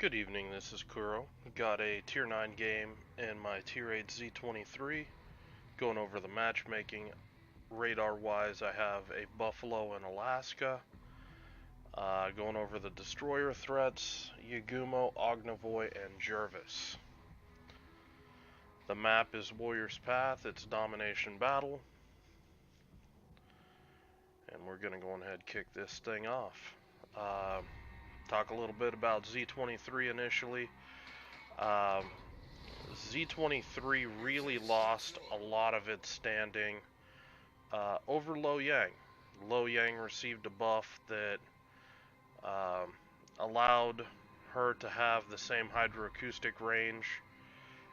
Good evening, this is Kuro. Got a Tier 9 game in my Tier 8 Z23. Going over the matchmaking. Radar-wise, I have a Buffalo in Alaska. Going over the destroyer threats, Yagumo, Ognavoy, and Jervis. The map is Warrior's Path, it's Domination Battle. And we're going to go ahead and kick this thing off. Talk a little bit about Z23 initially. Z23 really lost a lot of its standing over Lo Yang. Lo Yang received a buff that allowed her to have the same hydroacoustic range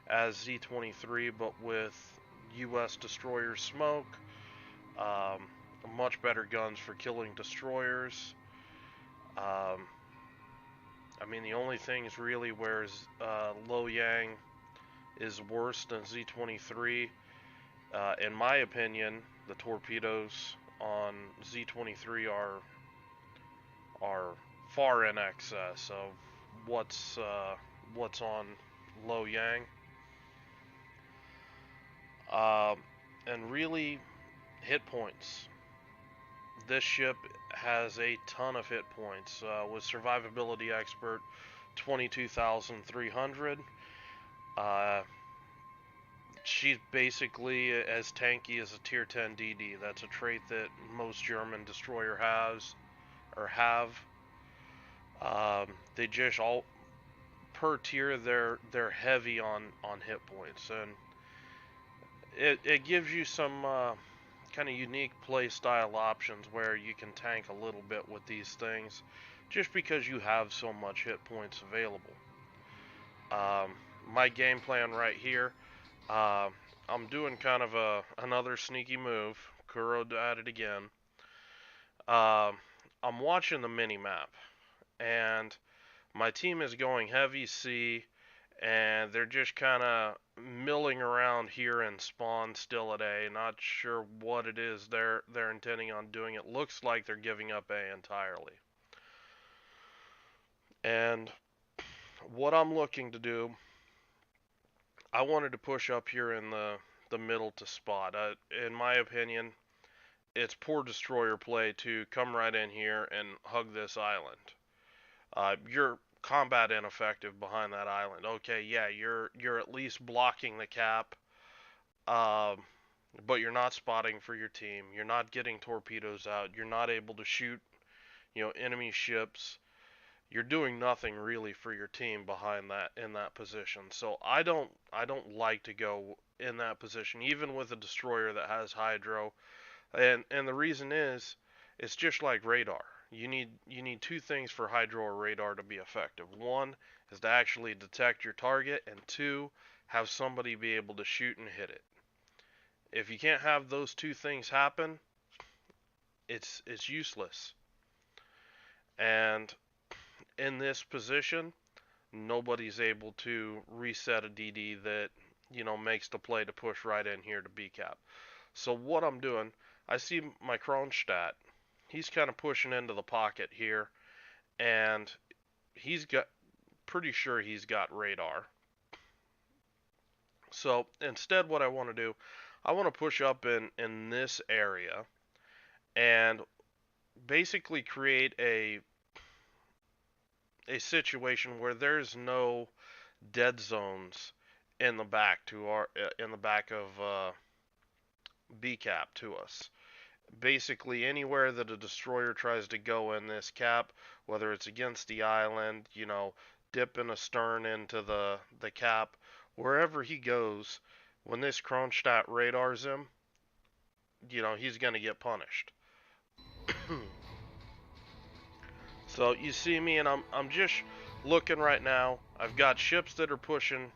as Z23, but with US destroyer smoke, much better guns for killing destroyers. I mean, the only things really where Lo Yang is worse than Z23, in my opinion, the torpedoes on Z23 are far in excess of what's on Lo Yang. And really, hit points. This ship has a ton of hit points. With survivability expert 22,300. She's basically as tanky as a tier 10 DD. That's a trait that most German destroyer has or have. They just all per tier they're heavy on hit points, and it gives you some kind of unique play style options where you can tank a little bit with these things just because you have so much hit points available. My game plan right here, I'm doing kind of another sneaky move. Kuro at it again. I'm watching the mini map, and my team is going heavy C, and they're just kind of milling around here in spawn still at A. Not sure what it is they're intending on doing. It looks like they're giving up A entirely. And what I'm looking to do, I wanted to push up here in the middle to spot. In my opinion, it's poor destroyer play to come right in here and hug this island. You're combat ineffective behind that island. Okay, yeah, you're at least blocking the cap, but you're not spotting for your team. You're not getting torpedoes out. You're not able to shoot, enemy ships. You're doing nothing really for your team behind that in that position. So I don't like to go in that position, even with a destroyer that has hydro. And the reason is, it's just like radar. You need two things for hydro or radar to be effective. One is to actually detect your target, and two, have somebody be able to shoot and hit it. If you can't have those two things happen, it's useless. And in this position, nobody's able to reset a DD that makes the play to push right in here to B cap. So what I'm doing, I see my Kronstadt. He's kind of pushing into the pocket here, and pretty sure he's got radar. So instead, what I want to do, I want to push up in this area and basically create a situation where there's no dead zones in the back of B cap to us. Basically anywhere that a destroyer tries to go in this cap, whether it's against the island, dipping a stern into the cap, wherever he goes, when this Kronstadt radars him, he's going to get punished. So you see me, and I'm just looking right now. I've got ships that are pushing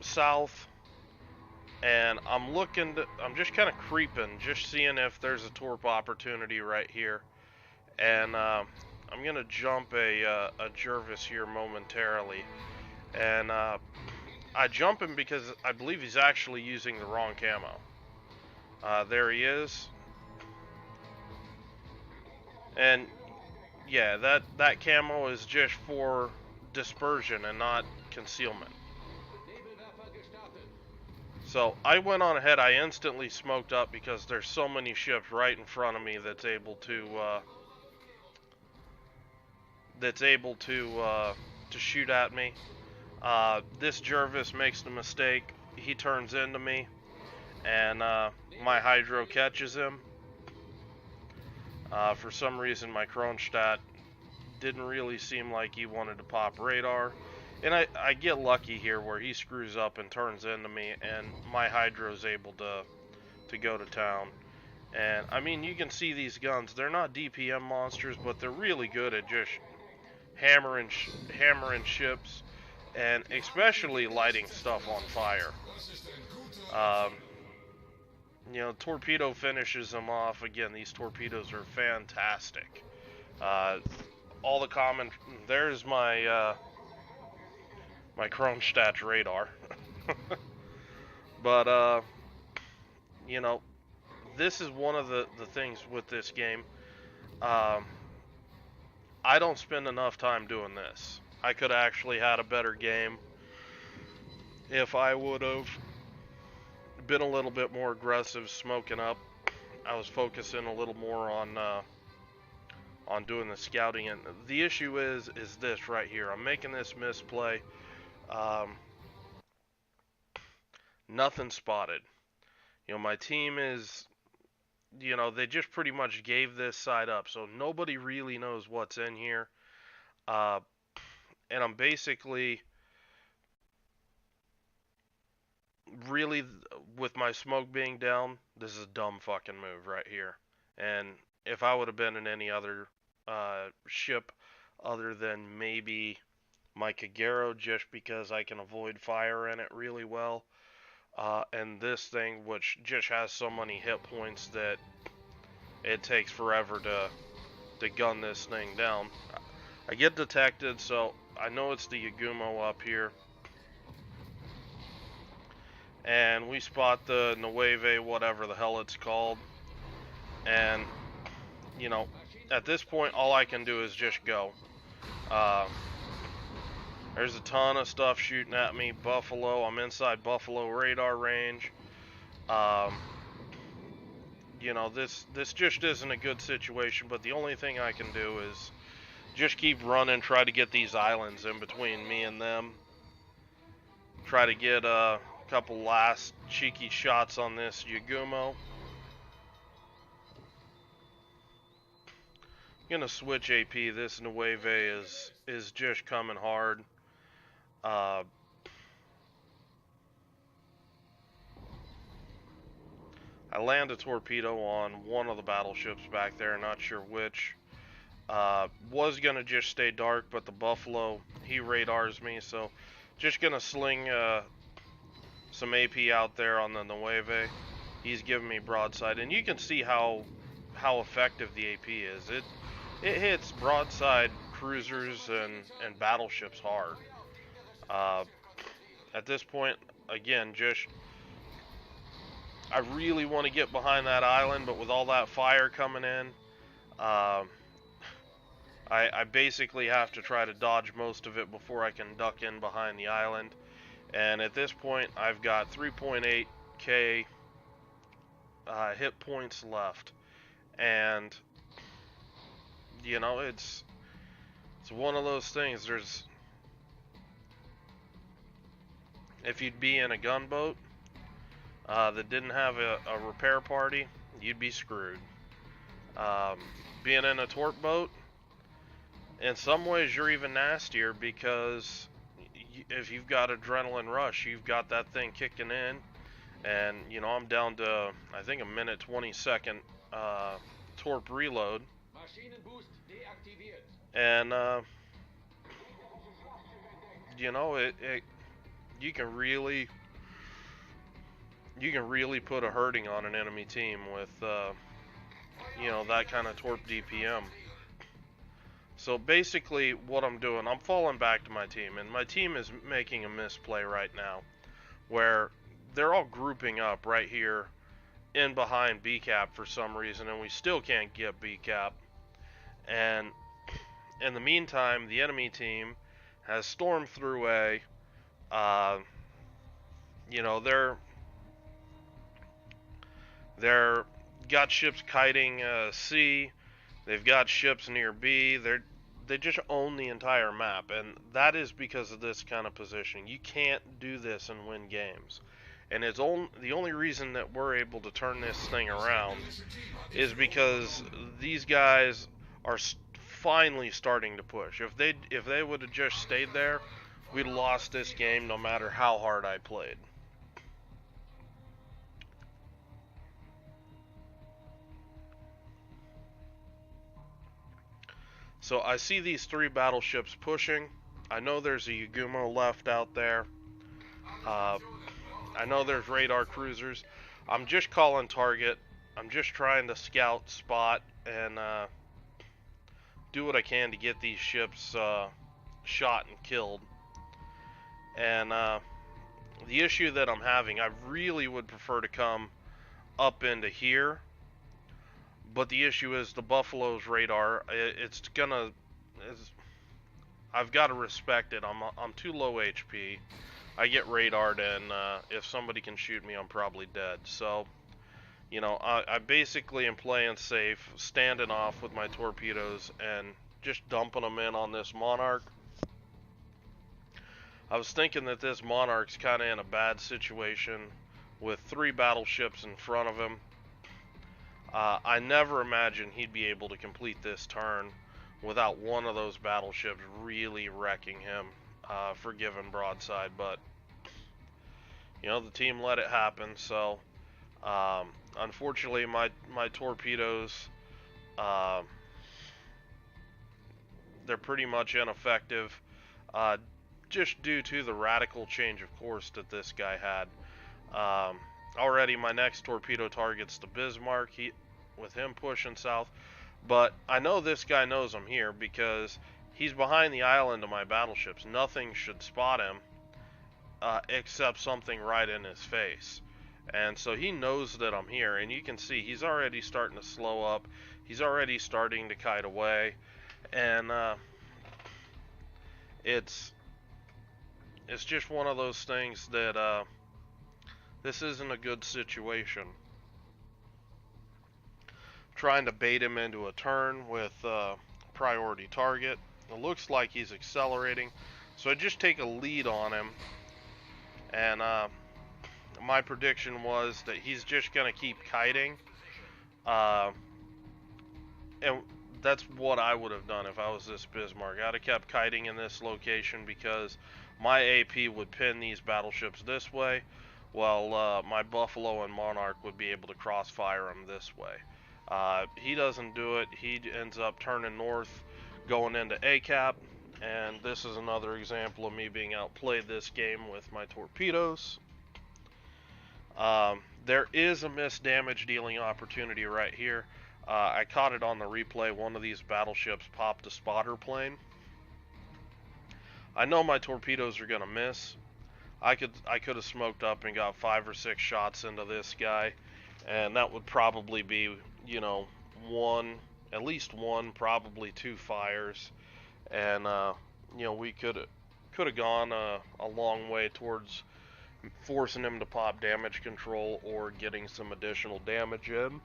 south, and I'm just kind of creeping, just seeing if there's a torp opportunity right here. And I'm gonna jump a Jervis here momentarily, and I jump him because I believe he's actually using the wrong camo. There he is. And yeah, that camo is just for dispersion and not concealment. So I went on ahead. I instantly smoked up because there's so many ships right in front of me that's able to shoot at me. This Jervis makes the mistake. He turns into me, and my Hydro catches him. For some reason, my Kronstadt didn't really seem like he wanted to pop radar. And I get lucky here where he screws up and turns into me, and my Hydro's able to go to town. And, I mean, you can see these guns. They're not DPM monsters, but they're really good at just hammering ships, and especially lighting stuff on fire. You know, torpedo finishes them off. Again, these torpedoes are fantastic. All the common... There's my... my Kronstadt radar. But, you know, this is one of the things with this game. I don't spend enough time doing this. I could have actually had a better game if I would have been a little bit more aggressive, smoking up. I was focusing a little more on doing the scouting, and the issue is this right here. I'm making this misplay. Nothing spotted. You know, my team is, you know, they just pretty much gave this side up, so nobody really knows what's in here. And I'm basically really, with my smoke being down, this is a dumb fucking move right here. And if I would have been in any other ship other than maybe my Kagero, just because I can avoid fire in it really well, and this thing, which just has so many hit points that it takes forever to gun this thing down. I get detected, so I know it's the Yagumo up here. And we spot the Nueve, whatever the hell it's called. And, you know, at this point, all I can do is just go. There's a ton of stuff shooting at me. Buffalo, I'm inside Buffalo radar range. You know, this just isn't a good situation, but the only thing I can do is just keep running, try to get these islands in between me and them. Try to get a couple last cheeky shots on this Yagumo. I'm gonna switch AP. This Nueve is just coming hard. I land a torpedo on one of the battleships back there, not sure which. Was gonna just stay dark, but the Buffalo, he radars me, so just gonna sling some AP out there on the Nueve. He's giving me broadside, and you can see how effective the AP is. It hits broadside cruisers and battleships hard. At this point, again, just I really want to get behind that island, but with all that fire coming in, I basically have to try to dodge most of it before I can duck in behind the island. And at this point, I've got 3.8k hit points left. And, you know, it's one of those things. If you'd be in a gunboat that didn't have a repair party, you'd be screwed. Being in a torp boat, in some ways you're even nastier, because if you've got adrenaline rush, you've got that thing kicking in, and you know, I'm down to I think a minute 20-second torp reload, and you know, you can really put a hurting on an enemy team with you know, that kind of torp DPM. So basically what I'm doing, I'm falling back to my team, and my team is making a misplay right now where they're all grouping up right here in behind B-cap for some reason, and we still can't get B-cap. And in the meantime, the enemy team has stormed through A. Uh, you know, they're got ships kiting C. They've got ships near B. They just own the entire map, and that is because of this kind of positioning. You can't do this and win games. And the only reason that we're able to turn this thing around is because these guys are finally starting to push. If they would have just stayed there, we'd lost this game no matter how hard I played. So I see these 3 battleships pushing. I know there's a Yagumo left out there. I know there's radar cruisers. I'm just calling target. I'm just trying to scout, spot, and do what I can to get these ships shot and killed. And the issue that I'm having, I really would prefer to come up into here, but the issue is the Buffalo's radar. I've got to respect it. I'm too low HP. I get radared, and if somebody can shoot me, I'm probably dead. So, you know, I basically am playing safe, standing off with my torpedoes, and just dumping them in on this Monarch. I was thinking that this Monarch's kind of in a bad situation with 3 battleships in front of him. I never imagined he'd be able to complete this turn without one of those battleships really wrecking him, forgiven broadside, but you know, the team let it happen. So unfortunately my torpedoes, they're pretty much ineffective, just due to the radical change of course that this guy had. Already my next torpedo target's the Bismarck, with him pushing south. But I know this guy knows I'm here because he's behind the island of my battleships. Nothing should spot him except something right in his face. And so he knows that I'm here, and you can see he's already starting to slow up. He's already starting to kite away, and it's just one of those things that this isn't a good situation. Trying to bait him into a turn with priority target. It looks like he's accelerating, so I just take a lead on him, and my prediction was that he's just going to keep kiting, and that's what I would have done if I was this Bismarck. I'd have kept kiting in this location because my AP would pin these battleships this way, while my Buffalo and Monarch would be able to crossfire them this way. He doesn't do it. He ends up turning north, going into ACAP, and this is another example of me being outplayed this game with my torpedoes. There is a missed damage dealing opportunity right here. I caught it on the replay. One of these battleships popped a spotter plane. I know my torpedoes are gonna miss. I could have smoked up and got 5 or 6 shots into this guy, and that would probably be, you know, at least one, probably 2 fires, and you know, we could have gone a long way towards forcing him to pop damage control or getting some additional damage in.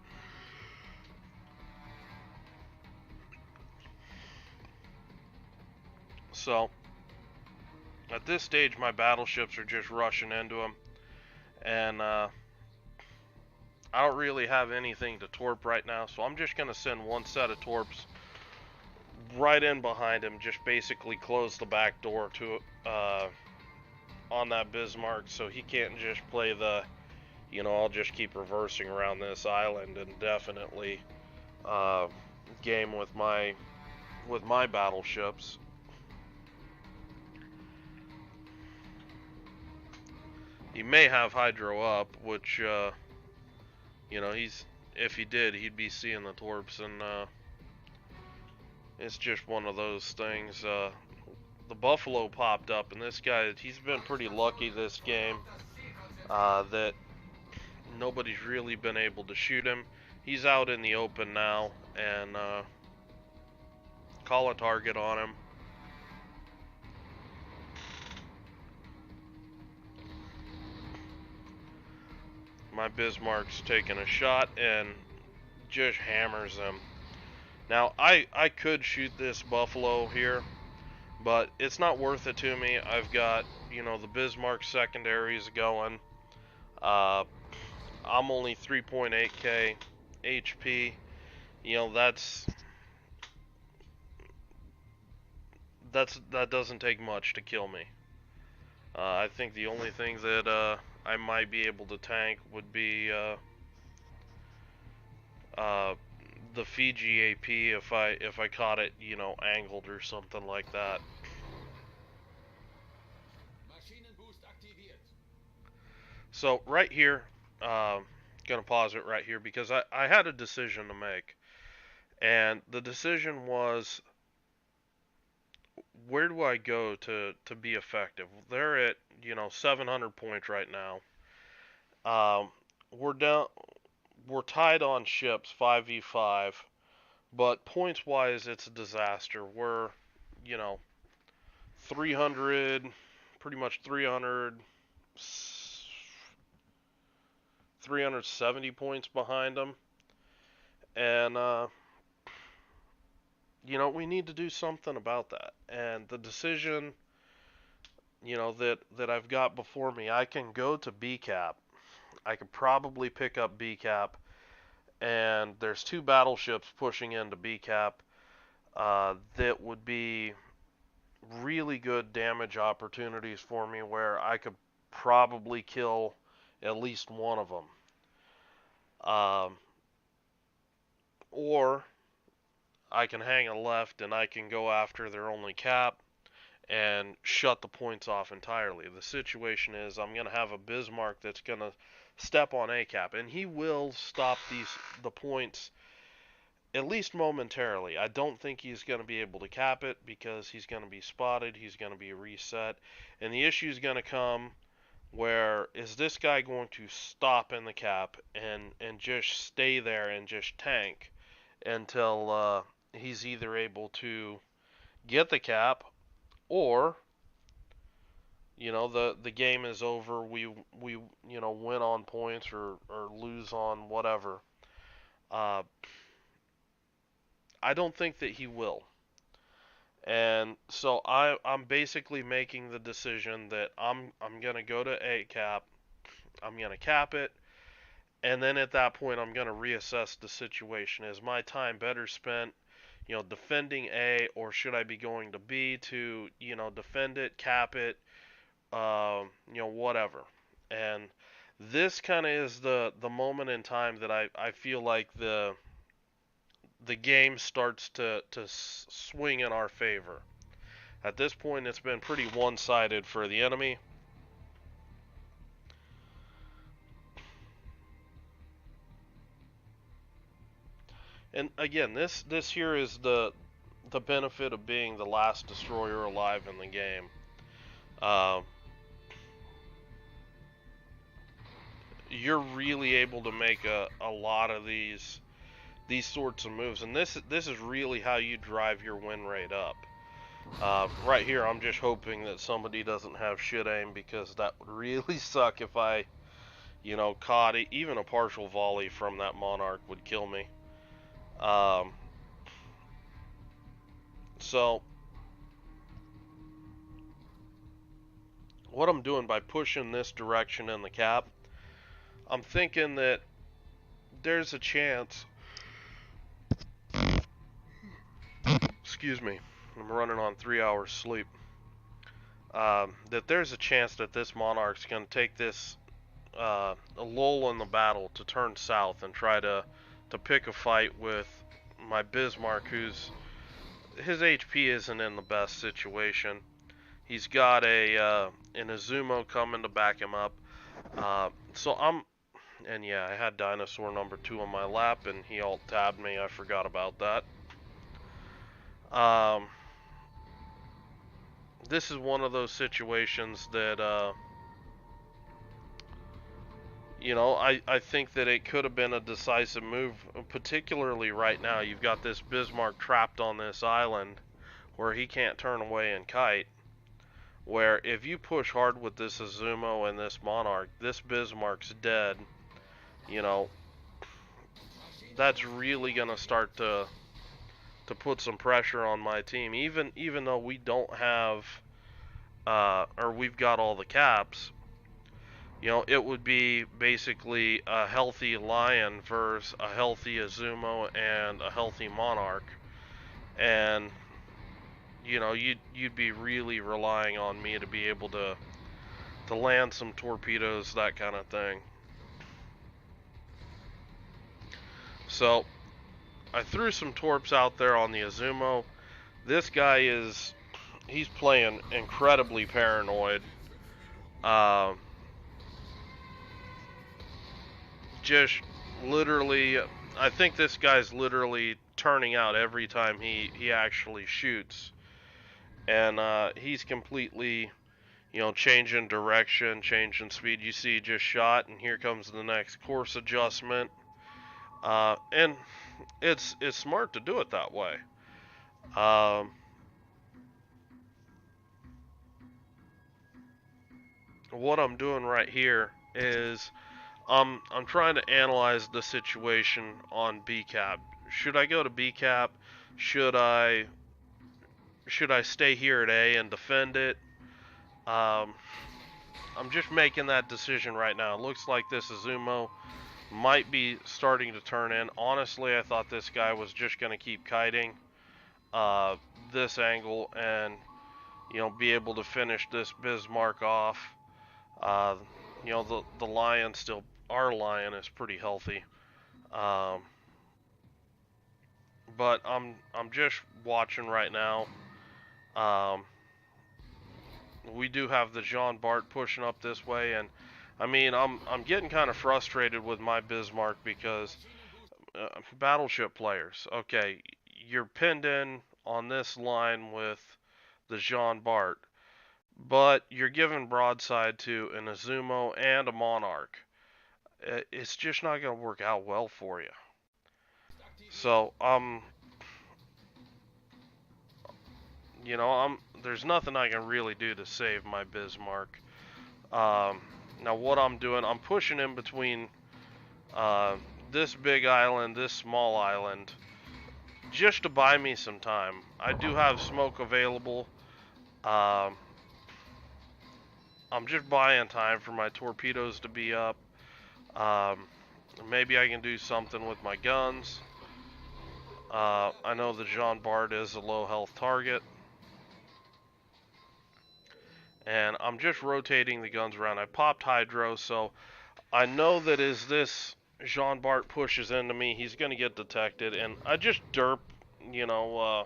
So at this stage my battleships are just rushing into him, and I don't really have anything to torp right now, so I'm just going to send one set of torps right in behind him, just basically close the back door to on that Bismarck, so he can't just play the, you know, I'll just keep reversing around this island and definitely game with my battleships. He may have hydro up, which you know, if he did, he'd be seeing the torps, and it's just one of those things. The Buffalo popped up, and this guy, he's been pretty lucky this game that nobody's really been able to shoot him. He's out in the open now, and call a target on him. My Bismarck's taking a shot and just hammers him. Now, I could shoot this Buffalo here, but it's not worth it to me. I've got, you know, the Bismarck secondaries going. I'm only 3.8k HP. You know, that doesn't take much to kill me. I think the only thing that I might be able to tank would be the Fiji AP if I caught it, you know, angled or something like that. So right here, gonna pause it right here because I had a decision to make, and the decision was, where do I go to be effective? They're at, you know, 700 points right now. We're down, we're tied on ships 5v5, but points wise it's a disaster. We're, you know, 300, pretty much 370 points behind them, and you know, we need to do something about that. And the decision, you know, that I've got before me, I can go to BCAP. I could probably pick up BCAP, and there's 2 battleships pushing into BCAP that would be really good damage opportunities for me, where I could probably kill at least one of them. Or I can hang a left and I can go after their only cap and shut the points off entirely. The situation is I'm going to have a Bismarck that's going to step on A cap, and he will stop the points at least momentarily. I don't think he's going to be able to cap it because he's going to be spotted, he's going to be reset, and the issue is going to come where is this guy going to stop in the cap and just stay there and just tank until he's either able to get the cap, or, you know, the game is over. We you know, win on points or lose on whatever. I don't think that he will. And so I'm basically making the decision that I'm gonna go to A cap. I'm gonna cap it, and then at that point I'm gonna reassess the situation. Is my time better spent, you know, defending A, or should I be going to B to, you know, defend it, cap it, you know, whatever. And this kind of is the moment in time that I feel like the game starts to swing in our favor. At this point, it's been pretty one-sided for the enemy. And again, this here is the benefit of being the last destroyer alive in the game. You're really able to make a lot of these sorts of moves, and this is really how you drive your win rate up. Right here, I'm just hoping that somebody doesn't have shit aim, because that would really suck if I, you know, caught it. Even a partial volley from that Monarch would kill me. So what I'm doing by pushing this direction in the cap, I'm thinking that there's a chance, excuse me, I'm running on 3 hours sleep, that there's a chance that this Monarch's going to take this a lull in the battle to turn south and try to pick a fight with my Bismarck, his HP isn't in the best situation. He's got an Izumo coming to back him up. And yeah, I had dinosaur number 2 on my lap, and he alt-tabbed me. I forgot about that. This is one of those situations that, You know, I think that it could have been a decisive move, particularly right now. You've got this Bismarck trapped on this island where he can't turn away and kite. Where if you push hard with this Azumo and this Monarch, this Bismarck's dead. You know, that's really gonna start to put some pressure on my team. Even though we don't have or we've got all the caps, you know, it would be basically a healthy Lion versus a healthy Azumo and a healthy Monarch, and you know, you'd be really relying on me to be able to land some torpedoes, that kind of thing. So I threw some torps out there on the Azumo. This guy he's playing incredibly paranoid. Uh, just literally, I think this guy's literally turning out every time he actually shoots, and he's completely, you know, changing direction, changing speed. You see, he just shot, and here comes the next course adjustment, and it's smart to do it that way. Um, what I'm doing right here is I'm trying to analyze the situation on B cap. Should I go to B cap? Should I stay here at A and defend it? Um, I'm just making that decision right now. It looks like this Azumo might be starting to turn in. Honestly, I thought this guy was just going to keep kiting uh, this angle and, you know, be able to finish this Bismarck off. Uh, you know, the Lion still, our Lion is pretty healthy. Um, but I'm just watching right now. Um, we do have the Jean Bart pushing up this way, and I mean I'm getting kind of frustrated with my Bismarck because battleship players. Okay, you're pinned in on this line with the Jean Bart, but you're giving broadside to an Azumo and a Monarch. It's just not going to work out well for you. So you know, there's nothing I can really do to save my Bismarck. Now what I'm doing, I'm pushing in between uh, this big island, this small island, just to buy me some time. I do have smoke available. Um, I'm just buying time for my torpedoes to be up. Um, Maybe I can do something with my guns. I know the Jean Bart is a low health target. And I'm just rotating the guns around. I popped Hydro, so I know that as this Jean Bart pushes into me, he's going to get detected. And I just derp, you know,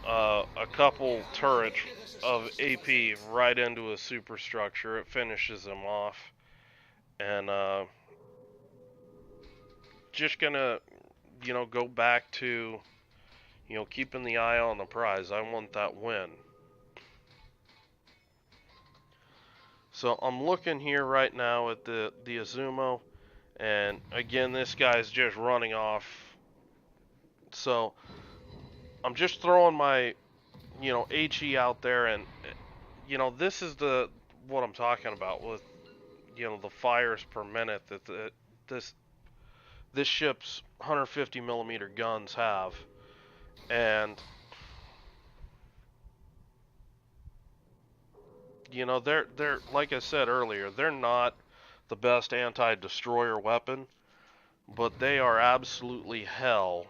a couple turrets of AP right into a superstructure. It finishes him off. And just going to, you know, go back to, you know, keeping the eye on the prize. I want that win. So I'm looking here right now at the Azumo, and again this guy's just running off. So I'm just throwing my, you know, HE out there, and you know, this is what I'm talking about with, you know, the fires per minute that this ship's 150 millimeter guns have. And you know, they're like I said earlier, they're not the best anti-destroyer weapon, but they are absolutely hell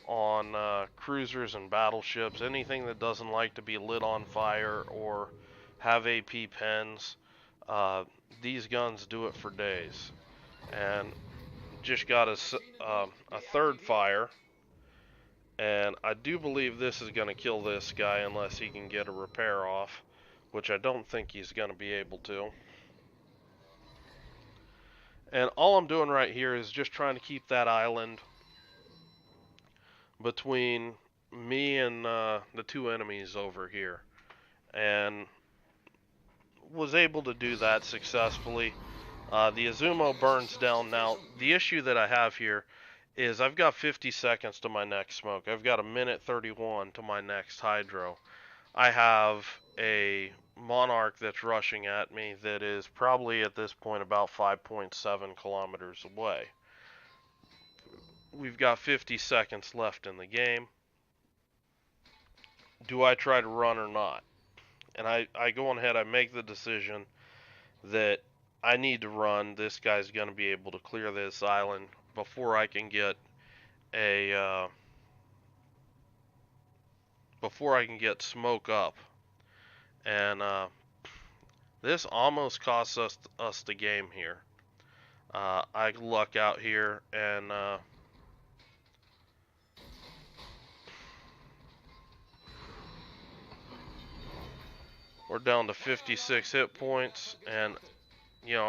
on cruisers and battleships. Anything that doesn't like to be lit on fire or have AP pens, these guns do it for days. And just got a third fire, and I do believe this is going to kill this guy unless he can get a repair off, which I don't think he's going to be able to. And all I'm doing right here is just trying to keep that island between me and the two enemies over here, and was able to do that successfully. The Azumo burns down now. The issue that I have here is I've got 50 seconds to my next smoke. I've got a minute 31 to my next hydro. I have a Monarch that's rushing at me that is probably at this point about 5.7 kilometers away. We've got 50 seconds left in the game. Do I try to run or not? And I go on ahead, I make the decision that I need to run. This guy's going to be able to clear this island before I can get a before I can get smoke up. And this almost costs us the game here. I luck out here, and we're down to 56 hit points. And you know,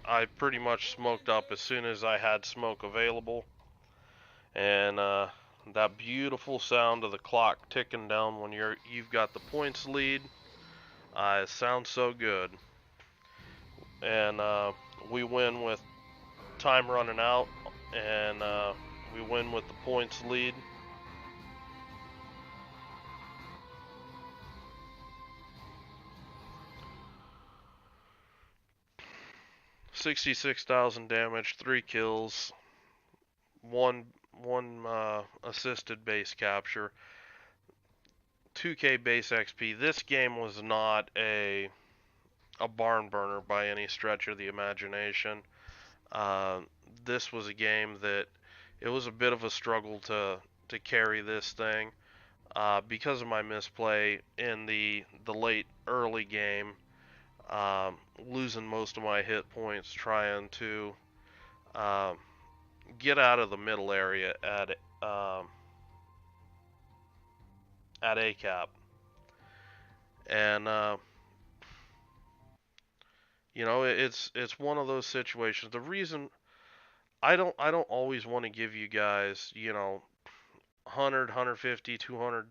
I pretty much smoked up as soon as I had smoke available. And that beautiful sound of the clock ticking down when you've got the points lead, it sounds so good. And we win with time running out, and we win with the points lead. $66,000 damage, 3 kills, one assisted base capture, 2K base XP. This game was not a barn burner by any stretch of the imagination. Uh, this was a game that it was a bit of a struggle to carry this thing because of my misplay in the late early game, losing most of my hit points trying to um, get out of the middle area at ACAP. And you know, it's one of those situations. The reason I don't always want to give you guys, you know, 100, 150, 200,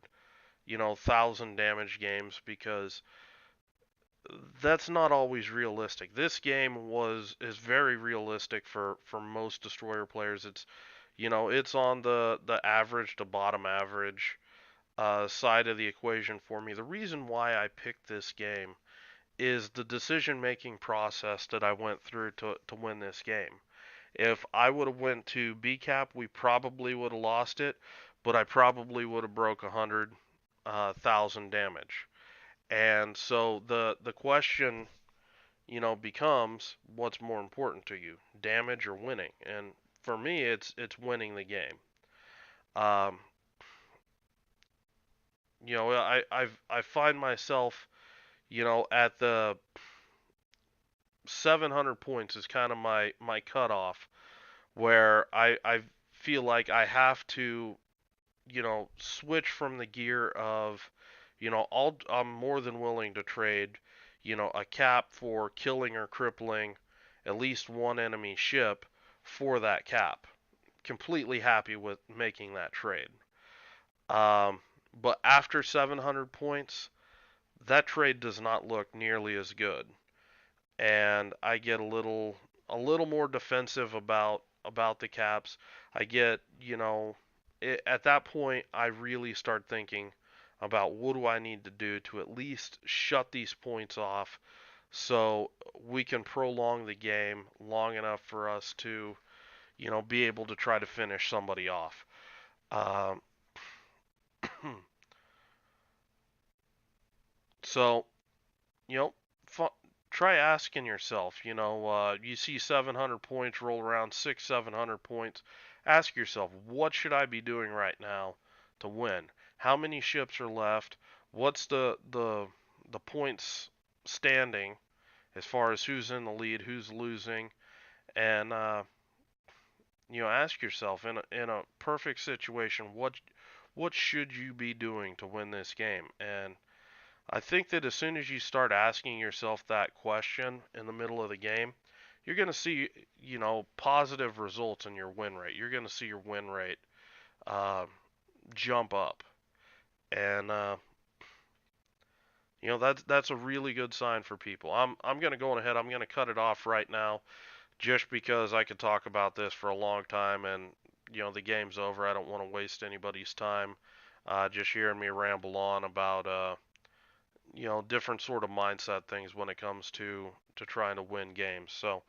you know, 1,000 damage games, because that's not always realistic. This game is very realistic for most destroyer players. It's, you know, it's on the average to bottom average side of the equation for me. The reason why I picked this game is the decision making process that I went through to win this game. If I would have went to BCAP, we probably would have lost it, but I probably would have broke 100,000 damage. And so the question, you know, becomes what's more important to you, damage or winning? And for me, it's winning the game. Um, you know, I find myself, you know, at the 700 points is kind of my cutoff, where I feel like I have to, you know, switch from the gear of, you know, I'm more than willing to trade, you know, a cap for killing or crippling at least one enemy ship for that cap. Completely happy with making that trade. Um, but after 700 points, that trade does not look nearly as good, and I get a little more defensive about the caps. I get, you know, at that point I really start thinking about what do I need to do to at least shut these points off so we can prolong the game long enough for us to, you know, be able to try to finish somebody off. Um, so, you know, try asking yourself, you know, you see 700 points roll around, 700 points. Ask yourself, what should I be doing right now to win? How many ships are left? What's the points standing as far as who's in the lead, who's losing, and you know, ask yourself in a perfect situation, what should you be doing to win this game? And I think that as soon as you start asking yourself that question in the middle of the game, you're going to see, you know, positive results in your win rate. You're going to see your win rate uh, jump up. And That's a really good sign for people. I'm gonna go ahead. I'm gonna cut it off right now, just because I could talk about this for a long time, and the game's over. I don't want to waste anybody's time, just hearing me ramble on about different sort of mindset things when it comes to trying to win games. So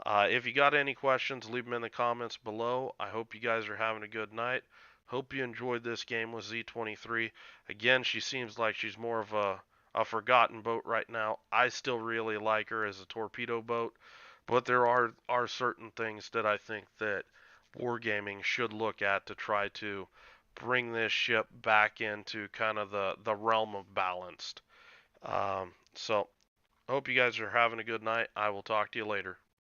if you got any questions, leave them in the comments below. I hope you guys are having a good night. Hope you enjoyed this game with Z23. Again, she seems like she's more of a forgotten boat right now. I still really like her as a torpedo boat, but there are certain things that I think that wargaming should look at to try to bring this ship back into kind of the realm of balanced. So, hope you guys are having a good night. I will talk to you later.